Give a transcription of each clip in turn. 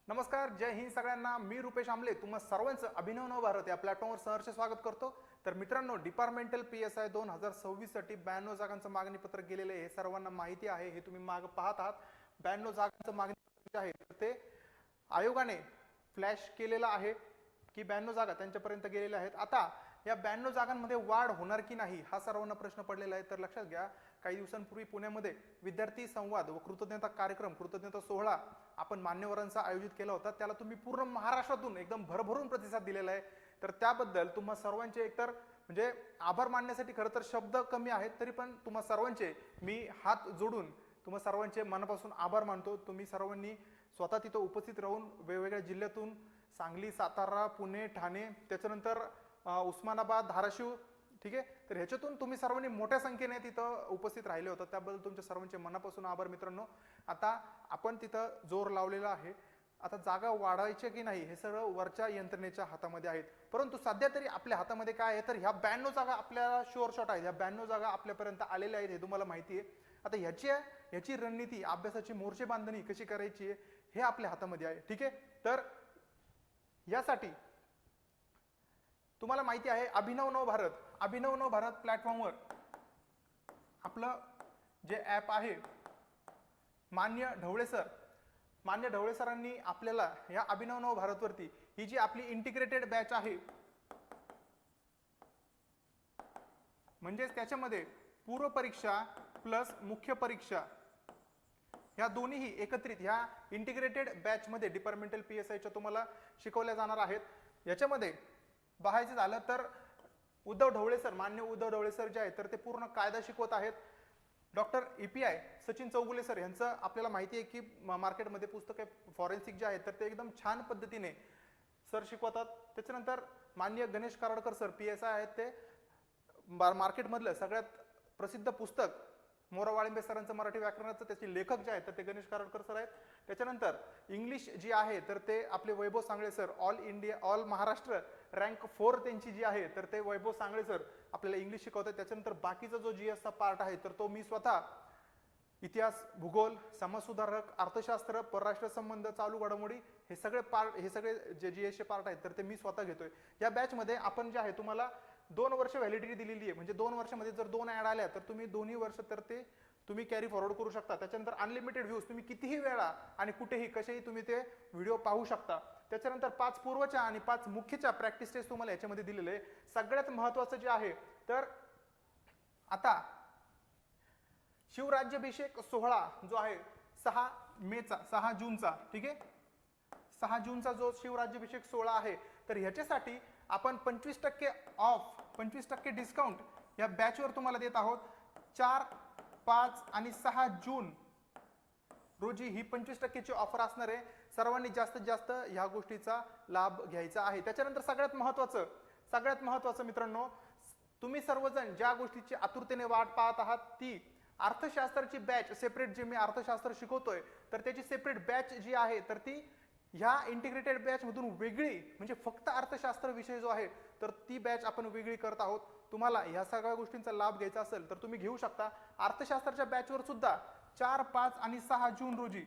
नमस्कार, जय हिंद सगळ्यांना. मी रुपेश आमले तुम्हा सर्वांचं अभिनव नव भारत या प्लॅटफॉर्मवर सहर्ष स्वागत करतो. तर मित्रांनो, डिपार्टमेंटल PSI 2026 साठी 92 जागांचं मागणी पत्रक गेलेलं आहे. हे सर्वांना माहिती आहे. हे तुम्ही मागे पाहत आहात. 92 जागांचं मागणी पत्रक जे आहे ते आयोगाने फ्लॅश केलेलं आहे की 92 जागा त्यांच्यापर्यंत गेलेल्या आहेत. आता या 92 जागांमध्ये वाढ होणार की नाही हा सर्वांना प्रश्न पडलेला आहे. तर लक्षात घ्या, काही दिवसांपूर्वी पुण्यामध्ये विद्यार्थी संवाद व कृतज्ञता कार्यक्रम, कृतज्ञता सोहळा आपण मान्यवरांचा आयोजित केला होता. त्याला तुम्ही पूर्ण महाराष्ट्रातून एकदम भरभरून प्रतिसाद दिलेला आहे. तर त्याबद्दल तुम्हा सर्वांचे एकतर म्हणजे आभार मानण्यासाठी खरं तर शब्द कमी आहेत, तरी पण तुम्हा सर्वांचे मी हात जोडून तुम्हा सर्वांचे मनापासून आभार मानतो. तुम्ही सर्वांनी स्वतः तिथं उपस्थित राहून वेगवेगळ्या जिल्ह्यातून सांगली, सातारा, पुणे, ठाणे, त्याच्यानंतर उस्मानाबाद, धाराशिव, ठीक आहे. तर ह्याच्यातून तुम्ही सर्वांनी मोठ्या संख्येने तिथं उपस्थित राहिले होता, त्याबद्दल तुमच्या सर्वांचे मनापासून आभार. मित्रांनो, आता आपण तिथं जोर लावलेला आहे. आता जागा वाढायच्या की नाही हे सगळं वरच्या यंत्रणेच्या हातामध्ये आहेत. परंतु सध्या तरी आपल्या हातामध्ये काय आहे, तर ह्या 92 जागा आपल्याला शुअर शॉट आहेत. ह्या 92 जागा आपल्यापर्यंत आलेल्या आहेत हे तुम्हाला माहिती आहे. आता ह्याची रणनीती, अभ्यासाची मोर्चे बांधणी कशी करायची आहे हे आपल्या हातामध्ये आहे, ठीक आहे. तर यासाठी तुम्हाला माहिती आहे अभिनव नव भारत प्लॅटफॉर्मवर आपलं जे ॲप आहे, मान्य ढवळे सरांनी आपल्याला या अभिनव नव भारतवरती ही जी आपली इंटिग्रेटेड बॅच आहे, म्हणजेच त्याच्यामध्ये पूर्व परीक्षा प्लस मुख्य परीक्षा ह्या दोन्हीही एकत्रित ह्या इंटिग्रेटेड बॅचमध्ये डिपार्टमेंटल PSIच्या तुम्हाला शिकवल्या जाणार आहेत. याच्यामध्ये पाहायचं झालं तर मान्य उद्धव ढवळे सर जे आहेत तर ते पूर्ण कायदा शिकवत आहेत. Doctor EPI Sachin Chougule sir यांचं आपल्याला माहिती आहे की मार्केटमध्ये पुस्तक आहे फॉरेन्सिक जे आहेत तर ते एकदम छान पद्धतीने सर शिकवतात. त्याच्यानंतर मान्य गणेश कारडकर सर PSI आहेत, ते मार्केटमधलं सगळ्यात प्रसिद्ध पुस्तक मोरा वाळिंबे सरांचं मराठी व्याकरणाचं त्याचे लेखक जे आहेत तर ते गणेश कारडकर सर आहेत. त्याच्यानंतर इंग्लिश जी आहे तर ते आपले Vaibhav Sangle sir, all Maharashtra rank 4 त्यांची जी आहे तर ते वैभव सांगळे सर आपल्याला इंग्लिश शिकवतात. त्याच्यानंतर बाकीचा जो GSचा पार्ट आहे तर तो मी स्वतः इतिहास, भूगोल, समाजसुधारक, अर्थशास्त्र, परराष्ट्र संबंध, चालू घडामोडी हे सगळे जे GSचे पार्ट आहेत तर ते मी स्वतः घेतोय. या बॅचमध्ये आपण जे आहे तुम्हाला 2 वर्ष व्हॅलिडिटी दिलेली आहे. म्हणजे 2 वर्षामध्ये जर 2 ॲड आल्या तर तुम्ही दोन्ही वर्ष तर ते तुम्ही कॅरी फॉरवर्ड करू शकता. त्याच्यानंतर अनलिमिटेड व्ह्यूज, तुम्ही कितीही वेळा आणि कुठेही कसेही तुम्ही ते व्हिडिओ पाहू शकता. त्याच्यानंतर 5 पूर्वच्या आणि 5 मुख्यच्या प्रॅक्टिस टेस्ट तुम्हाला याच्यामध्ये दिलेले आहे. सगळ्यात महत्त्वाचं जे आहे तर आता शिवराज्याभिषेक सोहळा जो आहे 6 जूनचा, ठीक आहे, 6 जूनचा जो शिवराज्याभिषेक सोहळा आहे तर ह्याच्यासाठी आपण 25% ऑफ, 25% डिस्काउंट या बॅचवर तुम्हाला देत आहोत. 4, 5 आणि 6 जून रोजी ही 25%ची ऑफर असणार आहे. सर्वांनी जास्तीत जास्त ह्या गोष्टीचा लाभ घ्यायचा आहे. त्याच्यानंतर सगळ्यात महत्त्वाचं मित्रांनो, तुम्ही सर्वजण ज्या गोष्टीची आतुरतेने वाट पाहत आहात ती अर्थशास्त्राची बॅच सेपरेट, जे मी अर्थशास्त्र शिकवतोय तर त्याची सेपरेट बॅच जी आहे तर ती ह्या इंटिग्रेटेड बॅच मधून वेगळी, म्हणजे फक्त अर्थशास्त्र विषय जो आहे तर ती बॅच आपण वेगळी करत आहोत. तुम्हाला ह्या सगळ्या गोष्टींचा लाभ घ्यायचा असेल तर तुम्ही घेऊ शकता. अर्थशास्त्राच्या बॅचवर सुद्धा 4, 5 आणि 6 जून रोजी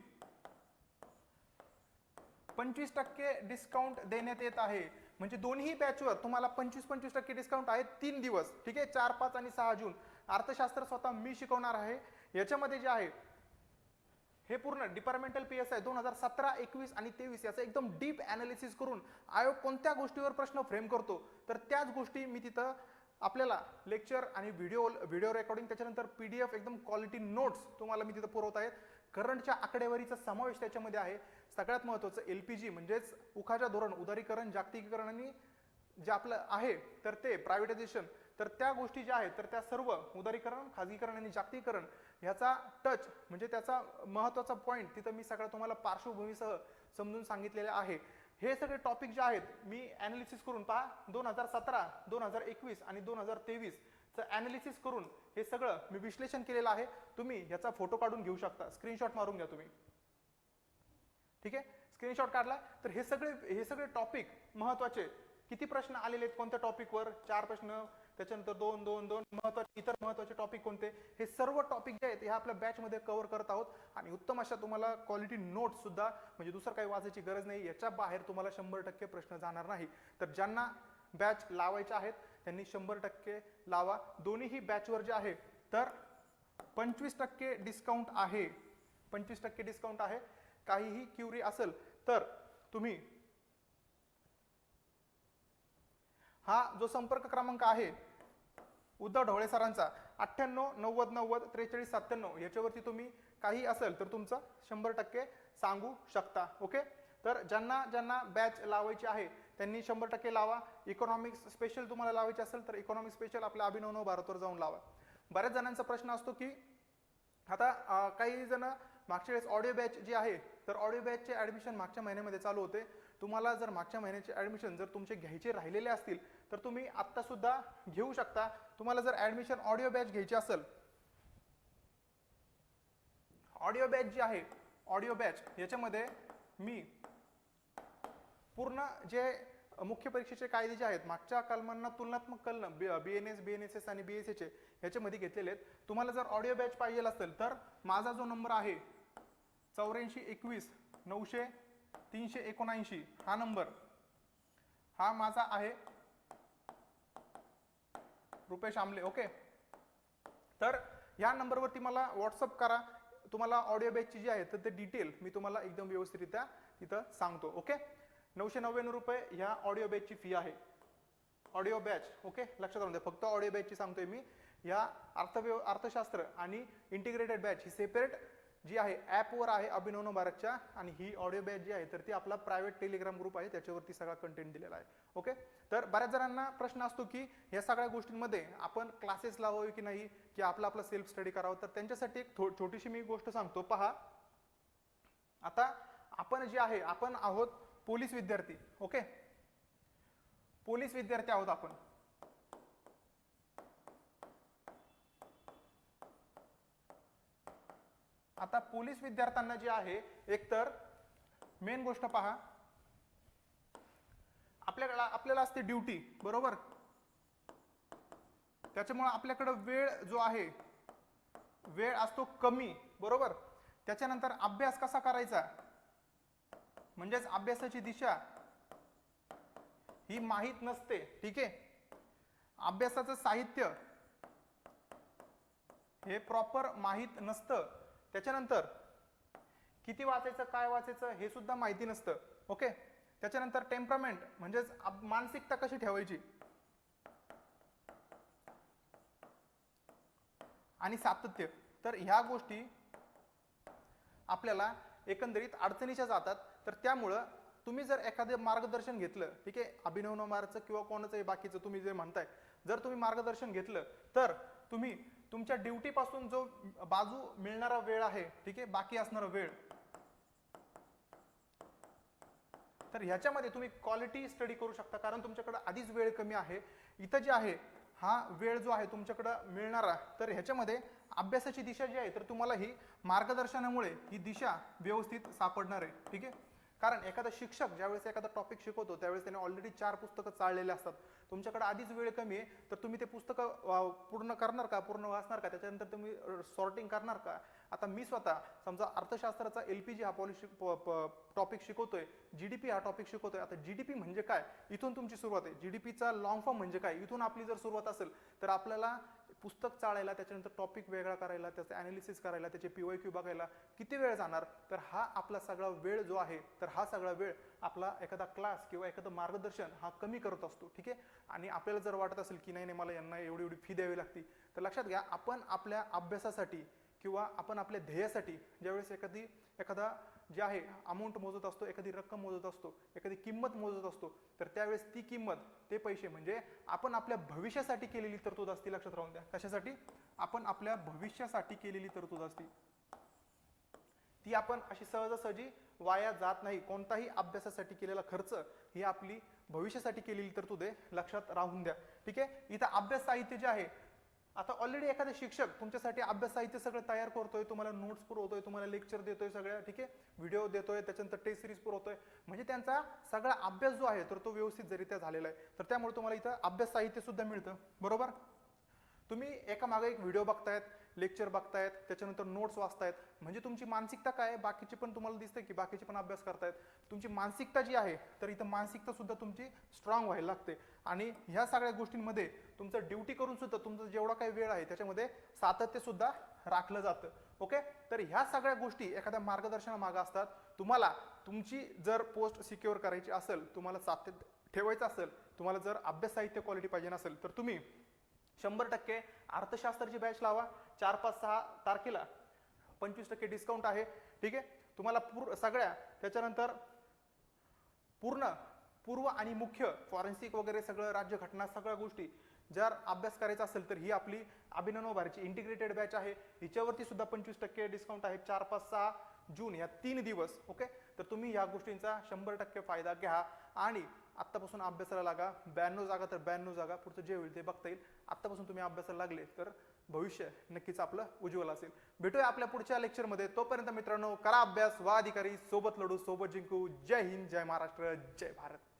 25% डिस्काउंट देण्यात येत आहे. म्हणजे दोन्ही बॅचवर तुम्हाला 25% डिस्काउंट आहे 3 दिवस, ठीक आहे. 4, 5 आणि 6 जून अर्थशास्त्र स्वतः मी शिकवणार आहे. याच्यामध्ये जे आहे हे पूर्ण डिपार्टमेंटल PSI 2017, 21 आणि 23 याचं एकदम डीप ॲनालिसिस करून आयोग कोणत्या गोष्टीवर प्रश्न फ्रेम करतो तर त्याच गोष्टी मी तिथं आपल्याला लेक्चर आणि व्हिडिओ रेकॉर्डिंग, त्याच्यानंतर PDF एकदम क्वालिटी नोट्स तुम्हाला मी तिथं पुरवत आहेत. करंटच्या आकडेवारीचा समावेश त्याच्यामध्ये आहे. सगळ्यात महत्त्वाचं LPG म्हणजेच उखाजा धोरण, उदारीकरण, जागतिकीकरण आणि जे आपलं आहे तर ते प्रायव्हेटायझेशन, तर त्या गोष्टी ज्या आहेत तर त्या सर्व उदारीकरण, खाजगीकरण आणि जागतिकीकरण ह्याचा टच म्हणजे त्याचा महत्त्वाचा पॉईंट तिथं मी सगळं तुम्हाला पार्श्वभूमीसह समजून सांगितलेले आहे. हे सगळे टॉपिक जे आहेत मी ॲनालिसिस करून पहा 2017, 2021 आणि 2023चं ॲनालिसिस करून हे सगळं मी विश्लेषण केलेलं आहे. तुम्ही याचा फोटो काढून घेऊ शकता, स्क्रीनशॉट मारून घ्या तुम्ही, ठीक आहे. स्क्रीनशॉट काढला तर हे सगळे टॉपिक महत्त्वाचे, किती प्रश्न आलेले आहेत कोणत्या टॉपिकवर, 4 प्रश्न, त्याच्यानंतर 2 महत्वाचे इतर महत्वाचे टॉपिक कोणते, हे सर्व टॉपिक जे आहेत हे आपल्या बॅचमध्ये कव्हर करत आहोत. आणि उत्तम अशा तुम्हाला क्वालिटी नोट्स सुद्धा, म्हणजे दुसरं काही वाचायची गरज नाही, याच्या बाहेर तुम्हाला 100% प्रश्न जाणार नाही. तर ज्यांना बॅच लावायचे आहेत त्यांनी 100% लावा. दोन्हीही बॅचवर जे आहे तर 25% डिस्काउंट आहे, 25% डिस्काउंट आहे. काहीही क्युरी असेल तर तुम्ही हा जो संपर्क क्रमांक आहे उद्धव ढवळे सरांचा 9890904397 याच्यावरती तुम्ही काही असेल तर तुमचं 100% सांगू शकता. ओके, तर ज्यांना ज्यांना बॅच लावायची आहे त्यांनी 100% लावा. इकॉनॉमिक्स स्पेशल तुम्हाला लावायचे असेल तर इकॉनॉमिक्स स्पेशल आपल्या अभिनव भारतवर जाऊन लावा. बऱ्याच जणांचा प्रश्न असतो की आता काही जण मागच्या वेळेस ऑडिओ बॅच जी आहे तर ऑडिओ बॅचचे ऍडमिशन मागच्या महिन्यामध्ये चालू होते. तुम्हाला जर मागच्या महिन्याचे ऍडमिशन जर तुमचे घ्यायचे राहिलेले असतील तर तुम्ही आत्ता सुद्धा घेऊ शकता. तुम्हाला जर ऍडमिशन ऑडिओ बॅच घ्यायची असेल, ऑडिओ बॅच जी आहे ऑडिओ बॅच याच्यामध्ये मी पूर्ण जे मुख्य परीक्षेचे कायदे जे आहेत मागच्या कलमांना तुलनात्मक कलम BNS, BNSS आणि BSA याच्यामध्ये घेतलेले आहेत. तुम्हाला जर ऑडिओ बॅच पाहिजे असेल तर माझा जो नंबर आहे 8421900379 हा नंबर, हा माझा आहे रुपेश आमले. ओके, तर ह्या नंबरवरती मला व्हॉट्सअप करा. तुम्हाला ऑडिओ बॅचची जी आहे तर ते डिटेल मी तुम्हाला एकदम व्यवस्थितरित्या तिथं सांगतो. ओके, 999 रुपये ह्या ऑडिओ बॅचची फी आहे, ऑडिओ बॅच. ओके, लक्षात राहून द्या, फक्त ऑडिओ बॅचची सांगतोय मी. ह्या अर्थशास्त्र आणि इंटिग्रेटेड बॅच ही सेपरेट जी आहे ॲपवर आहे अभिनव भारतच्या, आणि ही ऑडिओ बॅच जी आहे तर ती आपला प्रायव्हेट टेलिग्राम ग्रुप आहे त्याच्यावरती सगळा कंटेंट दिलेला आहे. ओके, तर बऱ्याच जणांना प्रश्न असतो की या सगळ्या गोष्टींमध्ये आपण क्लासेस लावावे की नाही, की आपला सेल्फ स्टडी करावं. तर त्यांच्यासाठी एक छोटीशी मी गोष्ट सांगतो. पहा, आता आपण जे आहे आपण आहोत पोलीस विद्यार्थी. ओके, पोलीस विद्यार्थी आहोत आपण. आता पोलीस विद्यार्थ्यांना जे आहे एकतर मेन गोष्ट पहा, आपल्याला असते ड्युटी, बरोबर. त्याच्यामुळे आपल्याकडे वेळ जो आहे वेळ असतो कमी, बरोबर. त्याच्यानंतर अभ्यास कसा करायचा म्हणजेच अभ्यासाची दिशा ही माहीत नसते. ठीक आहे, अभ्यासाचं साहित्य हे प्रॉपर माहीत नसतं. त्याच्यानंतर किती वाचायचं काय वाचायचं हे सुद्धा माहिती नसतं. ओके, त्याच्यानंतर टेम्परामेंट म्हणजेच मानसिकता कशी ठेवायची, आणि सातत्य. तर ह्या गोष्टी आपल्याला एकंदरीत अडचणीच्या जातात. तर त्यामुळं तुम्ही जर एखादं मार्गदर्शन घेतलं, ठीक आहे, अभिनव मार्गचं किंवा कोणाचंही बाकीचं तुम्ही जे म्हणताय, जर तुम्ही मार्गदर्शन घेतलं तर तुम्ही तुमच्या ड्युटी पासून जो बाजू मिळणारा वेळ आहे, ठीक आहे, बाकी असणारा वेळ, तर ह्याच्यामध्ये तुम्ही क्वालिटी स्टडी करू शकता. कारण तुमच्याकडे आधीच वेळ कमी आहे. इथं जे आहे हा वेळ जो आहे तुमच्याकडे मिळणारा, तर ह्याच्यामध्ये अभ्यासाची दिशा जी आहे तर तुम्हाला ही मार्गदर्शनामुळे ही दिशा व्यवस्थित सापडणार आहे. ठीक आहे, कारण एखादा शिक्षक ज्यावेळेस एखादा टॉपिक शिकवतो त्यावेळेस त्याने ऑलरेडी 4 पुस्तकं चाळलेले असतात. तुमच्याकडे आधीच वेळ कमी आहे तर तुम्ही ते पुस्तकं पूर्ण करणार का, पूर्ण वाचणार का, त्याच्यानंतर तुम्ही सॉर्टिंग करणार का. आता मी स्वतः समजा अर्थशास्त्राचा LPG हा टॉपिक शिकवतोय, GDP हा टॉपिक शिकवतोय. आता GDP म्हणजे काय, इथून तुमची सुरुवात आहे. GDPचा लॉंग फॉर्म म्हणजे काय, इथून आपली जर सुरुवात असेल तर आपल्याला पुस्तक चाळायला, त्याच्यानंतर टॉपिक वेगळा करायला, त्याचं ॲनालिसिस करायला, त्याचे PYQ बघायला किती वेळ जाणार. तर हा आपला सगळा वेळ जो आहे तर हा सगळा वेळ आपला एखादा क्लास किंवा एखादं मार्गदर्शन हा कमी करत असतो. ठीक आहे, आणि आपल्याला जर वाटत असेल की नाही मला यांना एवढी फी द्यावी लागते, तर लक्षात घ्या आपण आपल्या अभ्यासासाठी किंवा आपण आपल्या ध्येयासाठी ज्यावेळेस एखादा जे आहे अमाऊंट मोजत असतो, एखादी रक्कम मोजत असतो, एखादी किंमत मोजत असतो, तर त्यावेळेस ती किंमत, ते पैसे म्हणजे आपण आपल्या भविष्यासाठी केलेली तरतूद असते. लक्षात राहून द्या, कशासाठी, आपण आपल्या भविष्यासाठी केलेली तरतूद असते. ती आपण अशी सहजासहजी वाया जात नाही. कोणताही अभ्यासासाठी केलेला खर्च ही आपली भविष्यासाठी केलेली तरतूद आहे, लक्षात राहून द्या. ठीक आहे, इथं अभ्यास साहित्य जे आहे आता ऑलरेडी एखादा शिक्षक तुमच्यासाठी अभ्यास साहित्य सगळं तयार करतोय, तुम्हाला नोट्स पुरवतोय, तुम्हाला लेक्चर देतोय सगळ्या, ठीक आहे, व्हिडिओ देतोय, त्याच्यानंतर टेस्ट सिरीज पुरवतोय, म्हणजे त्यांचा सगळा अभ्यास जो आहे तर तो व्यवस्थितरित्या झालेला आहे. तर त्यामुळे तुम्हाला इथं अभ्यास साहित्य सुद्धा मिळतं, बरोबर. तुम्ही एका मागे एक व्हिडिओ बघतायत, लेक्चर बघतायत, त्याच्यानंतर नोट्स वाचतायत, म्हणजे तुमची मानसिकता काय आहे, बाकीची पण तुम्हाला दिसते की बाकीचे पण अभ्यास करतायत. तुमची मानसिकता जी आहे तर इथं मानसिकता सुद्धा तुमची स्ट्रॉंग व्हायला लागते. आणि ह्या सगळ्या गोष्टींमध्ये तुमचं ड्युटी करून सुद्धा तुमचा जेवढा काही वेळ आहे त्याच्यामध्ये सातत्य सुद्धा राखलं जातं. ओके, तर ह्या सगळ्या गोष्टी एखाद्या मार्गदर्शनामागे असतात. तुम्हाला तुमची जर पोस्ट सिक्युअर करायची असेल, तुम्हाला सातत्य ठेवायचं असेल, तुम्हाला जर अभ्यास साहित्य क्वालिटी पाहिजे नसेल, तर तुम्ही 100% अर्थशास्त्राची बॅच लावा. 4, 5, 6 तारखेला 25% डिस्काउंट आहे, ठीक आहे. तुम्हाला सगळ्या त्याच्यानंतर पूर्व आणि मुख्य फॉरेन्सिक वगैरे सगळं राज्यघटना सगळ्या गोष्टी जर अभ्यास करायचा असेल तर ही आपली अभिनव भारतची इंटिग्रेटेड बॅच आहे. हिच्यावरती सुद्धा 25% डिस्काउंट आहे. 4, 5, 6 जून या 3 दिवस. ओके, तर तुम्ही या गोष्टींचा 100% फायदा घ्या आणि आत्तापासून अभ्यासाला लागा. 92 जागा तर 92 जागा, पुढचं जे होईल ते बघता येईल. आत्तापासून तुम्ही अभ्यासाला लागले तर भविष्य नक्कीच आपलं उज्ज्वल असेल. भेटूया आपल्या पुढच्या लेक्चरमध्ये. तोपर्यंत मित्रांनो, करा अभ्यास, व्हा अधिकारी, सोबत लढू, सोबत जिंकू. जय हिंद, जय महाराष्ट्र, जय भारत.